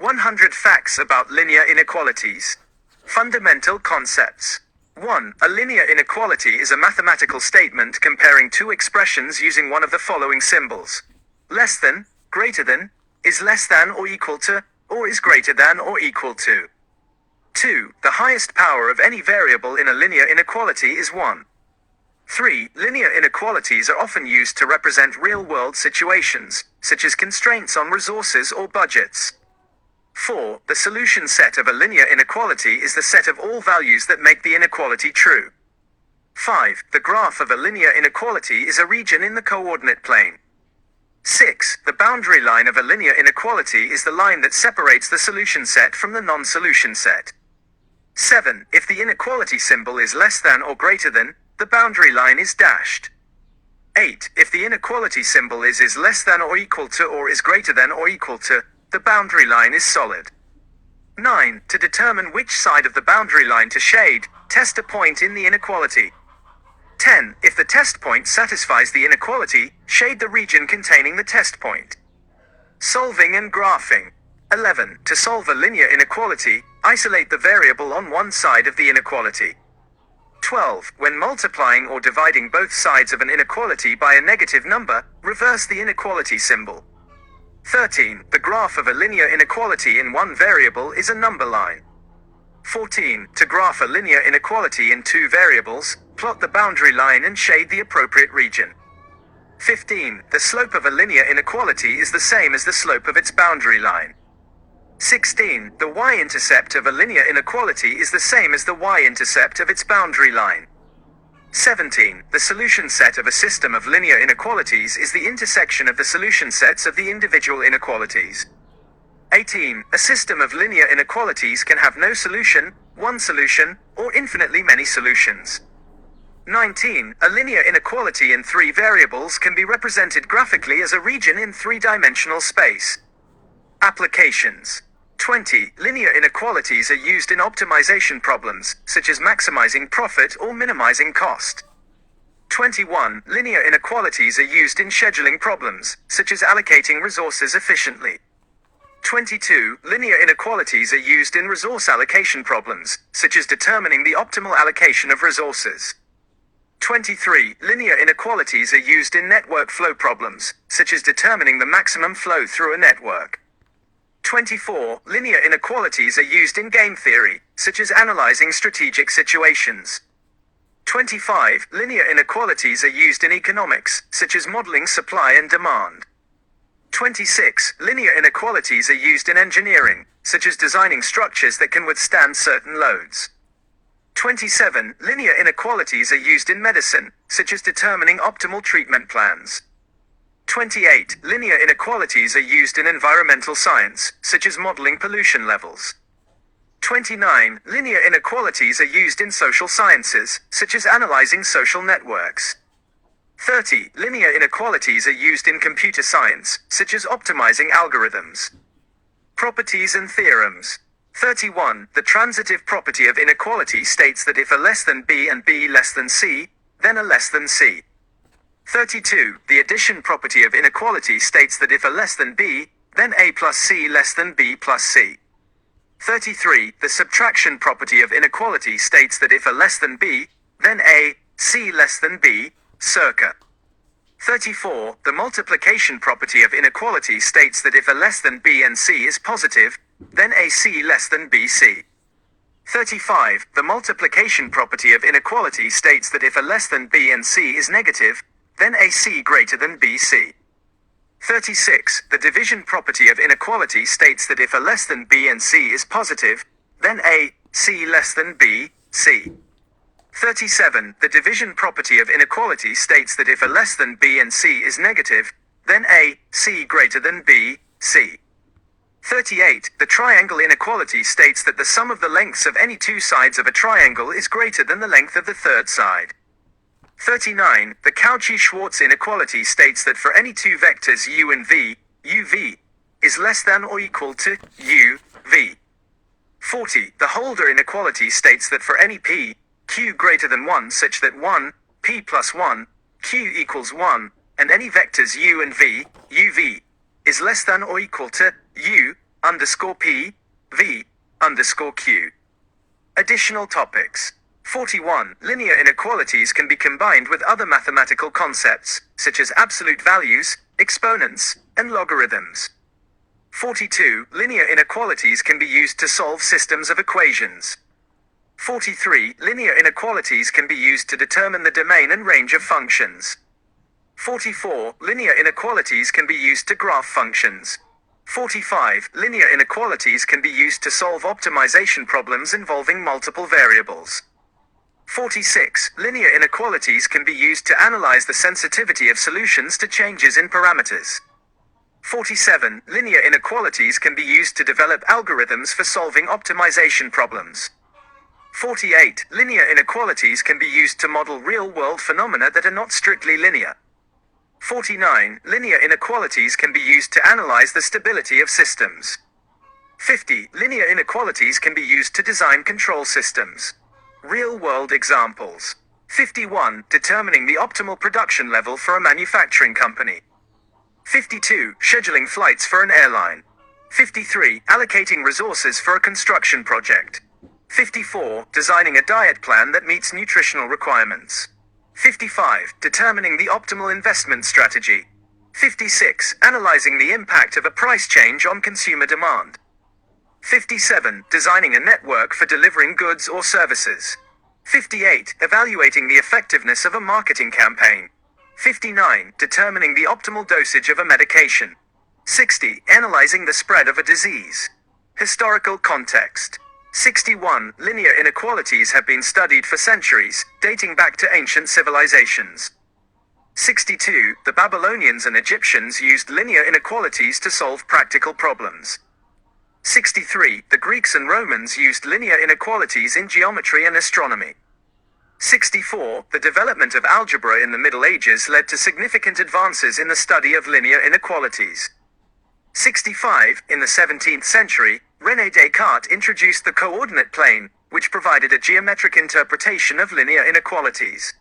100 facts about linear inequalities. Fundamental concepts. 1. A linear inequality is a mathematical statement comparing two expressions using one of the following symbols. Less than, greater than, is less than or equal to, or is greater than or equal to. 2. The highest power of any variable in a linear inequality is 1. 3. Linear inequalities are often used to represent real-world situations, such as constraints on resources or budgets. 4. The solution set of a linear inequality is the set of all values that make the inequality true. 5. The graph of a linear inequality is a region in the coordinate plane. 6. The boundary line of a linear inequality is the line that separates the solution set from the non-solution set. 7. If the inequality symbol is less than or greater than, the boundary line is dashed. 8. If the inequality symbol is less than or equal to or is greater than or equal to, the boundary line is solid. 9. To determine which side of the boundary line to shade, test a point in the inequality. 10. If the test point satisfies the inequality, shade the region containing the test point. Solving and graphing. 11. To solve a linear inequality, isolate the variable on one side of the inequality. 12. When multiplying or dividing both sides of an inequality by a negative number, reverse the inequality symbol. 13. The graph of a linear inequality in one variable is a number line. 14. To graph a linear inequality in two variables, plot the boundary line and shade the appropriate region. 15. The slope of a linear inequality is the same as the slope of its boundary line. 16. The y-intercept of a linear inequality is the same as the y-intercept of its boundary line. 17. The solution set of a system of linear inequalities is the intersection of the solution sets of the individual inequalities. 18. A system of linear inequalities can have no solution, one solution, or infinitely many solutions. 19. A linear inequality in three variables can be represented graphically as a region in three-dimensional space. Applications. 20. Linear inequalities are used in optimization problems, such as maximizing profit or minimizing cost. 21. Linear inequalities are used in scheduling problems, such as allocating resources efficiently. 22. Linear inequalities are used in resource allocation problems, such as determining the optimal allocation of resources. 23. Linear inequalities are used in network flow problems, such as determining the maximum flow through a network. 24. Linear inequalities are used in game theory, such as analyzing strategic situations. 25. Linear inequalities are used in economics, such as modeling supply and demand. 26. Linear inequalities are used in engineering, such as designing structures that can withstand certain loads. 27. Linear inequalities are used in medicine, such as determining optimal treatment plans. 28. Linear inequalities are used in environmental science, such as modeling pollution levels. 29. Linear inequalities are used in social sciences, such as analyzing social networks. 30. Linear inequalities are used in computer science, such as optimizing algorithms. Properties and theorems. 31. The transitive property of inequality states that if A less than B and B less than C, then A less than C. 32. The addition property of inequality states that if A less than B, then A plus C less than B plus C. 33. The subtraction property of inequality states that if A less than B, then A, C less than B, circa. 34. The multiplication property of inequality states that if A less than B and C is positive, then AC less than BC. 35. The multiplication property of inequality states that if A less than B and C is negative, then AC greater than BC. 36. The division property of inequality states that if A less than B and C is positive, then A, C less than B, C. 37. The division property of inequality states that if A less than B and C is negative, then A, C greater than B, C. 38. The triangle inequality states that the sum of the lengths of any two sides of a triangle is greater than the length of the third side. 39. The Cauchy-Schwarz inequality states that for any two vectors u and v, uv is less than or equal to uv. 40. The Holder inequality states that for any p, q greater than 1 such that 1, p plus 1, q equals 1, and any vectors u and v, uv is less than or equal to u, underscore P, V, underscore Q. Additional topics. 41. Linear inequalities can be combined with other mathematical concepts, such as absolute values, exponents, and logarithms. 42. Linear inequalities can be used to solve systems of equations. 43. Linear inequalities can be used to determine the domain and range of functions. 44. Linear inequalities can be used to graph functions. 45. Linear inequalities can be used to solve optimization problems involving multiple variables. 46. Linear inequalities can be used to analyze the sensitivity of solutions to changes in parameters. 47. Linear inequalities can be used to develop algorithms for solving optimization problems. 48. Linear inequalities can be used to model real-world phenomena that are not strictly linear. 49. Linear inequalities can be used to analyze the stability of systems. 50. Linear inequalities can be used to design control systems. Real-world examples. 51. Determining the optimal production level for a manufacturing company. 52. Scheduling flights for an airline. 53. Allocating resources for a construction project. 54. Designing a diet plan that meets nutritional requirements. 55. Determining the optimal investment strategy. 56. Analyzing the impact of a price change on consumer demand. 57. Designing a network for delivering goods or services. 58. Evaluating the effectiveness of a marketing campaign. 59. Determining the optimal dosage of a medication. 60. Analyzing the spread of a disease. Historical context. 61. Linear inequalities have been studied for centuries, dating back to ancient civilizations. 62. The Babylonians and Egyptians used linear inequalities to solve practical problems. 63. The Greeks and Romans used linear inequalities in geometry and astronomy. 64. The development of algebra in the Middle Ages led to significant advances in the study of linear inequalities. 65. In the 17th century, René Descartes introduced the coordinate plane, which provided a geometric interpretation of linear inequalities.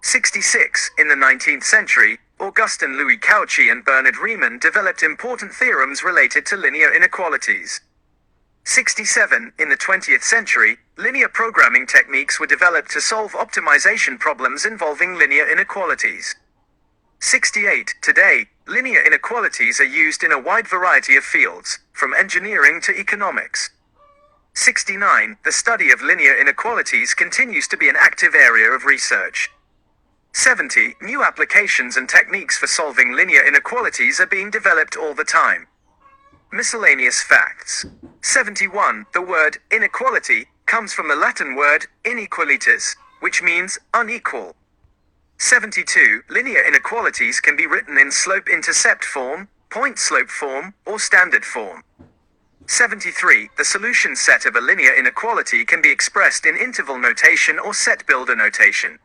66. In the 19th century, Augustin Louis Cauchy and Bernard Riemann developed important theorems related to linear inequalities. 67. In the 20th century, linear programming techniques were developed to solve optimization problems involving linear inequalities. 68. Today, linear inequalities are used in a wide variety of fields, from engineering to economics. 69. The study of linear inequalities continues to be an active area of research. 70. New applications and techniques for solving linear inequalities are being developed all the time. Miscellaneous facts. 71. The word inequality comes from the Latin word inequalities, which means unequal. 72. Linear inequalities can be written in slope-intercept form, point-slope form, or standard form. 73. The solution set of a linear inequality can be expressed in interval notation or set builder notation.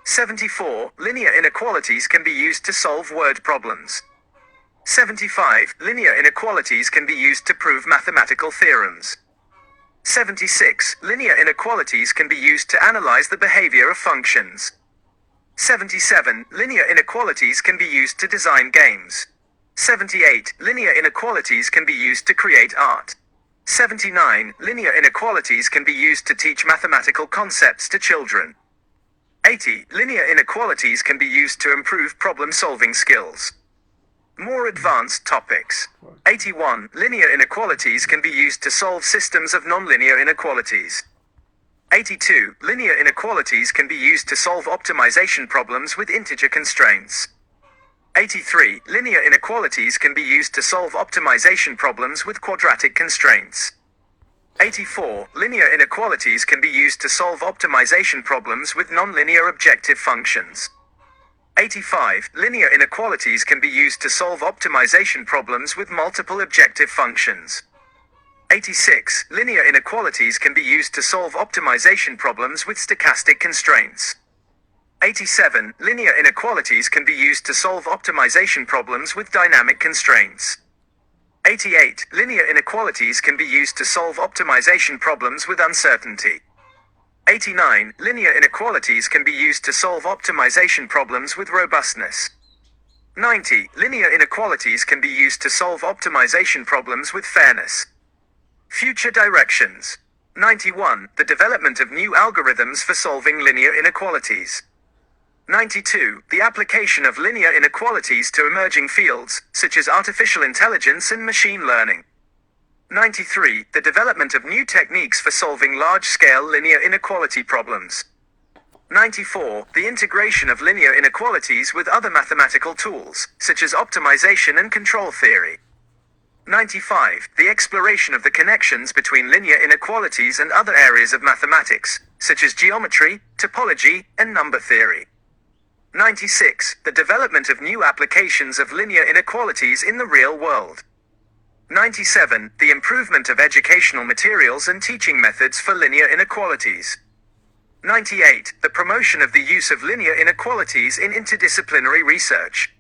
74. Linear inequalities can be used to solve word problems. 75. Linear inequalities can be used to prove mathematical theorems. 76. Linear inequalities can be used to analyze the behavior of functions. 77. Linear inequalities can be used to design games. 78. Linear inequalities can be used to create art. 79. Linear inequalities can be used to teach mathematical concepts to children. 80. Linear inequalities can be used to improve problem-solving skills. More advanced topics. 81. Linear inequalities can be used to solve systems of nonlinear inequalities. 82. Linear inequalities can be used to solve optimization problems with integer constraints. 83. Linear inequalities can be used to solve optimization problems with quadratic constraints. 84. Linear inequalities can be used to solve optimization problems with nonlinear objective functions. 85. Linear inequalities can be used to solve optimization problems with multiple objective functions. 86. Linear inequalities can be used to solve optimization problems with stochastic constraints. 87. Linear inequalities can be used to solve optimization problems with dynamic constraints. 88. Linear inequalities can be used to solve optimization problems with uncertainty. 89. Linear inequalities can be used to solve optimization problems with robustness. 90. Linear inequalities can be used to solve optimization problems with fairness. Future directions. 91. The development of new algorithms for solving linear inequalities. 92. The application of linear inequalities to emerging fields, such as artificial intelligence and machine learning. 93. The development of new techniques for solving large-scale linear inequality problems. 94. The integration of linear inequalities with other mathematical tools, such as optimization and control theory. 95. The exploration of the connections between linear inequalities and other areas of mathematics, such as geometry, topology, and number theory. 96. The development of new applications of linear inequalities in the real world. 97. The improvement of educational materials and teaching methods for linear inequalities. 98. The promotion of the use of linear inequalities in interdisciplinary research.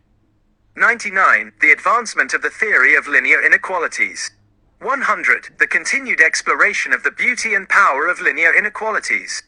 99. The advancement of the theory of linear inequalities. 100. The continued exploration of the beauty and power of linear inequalities.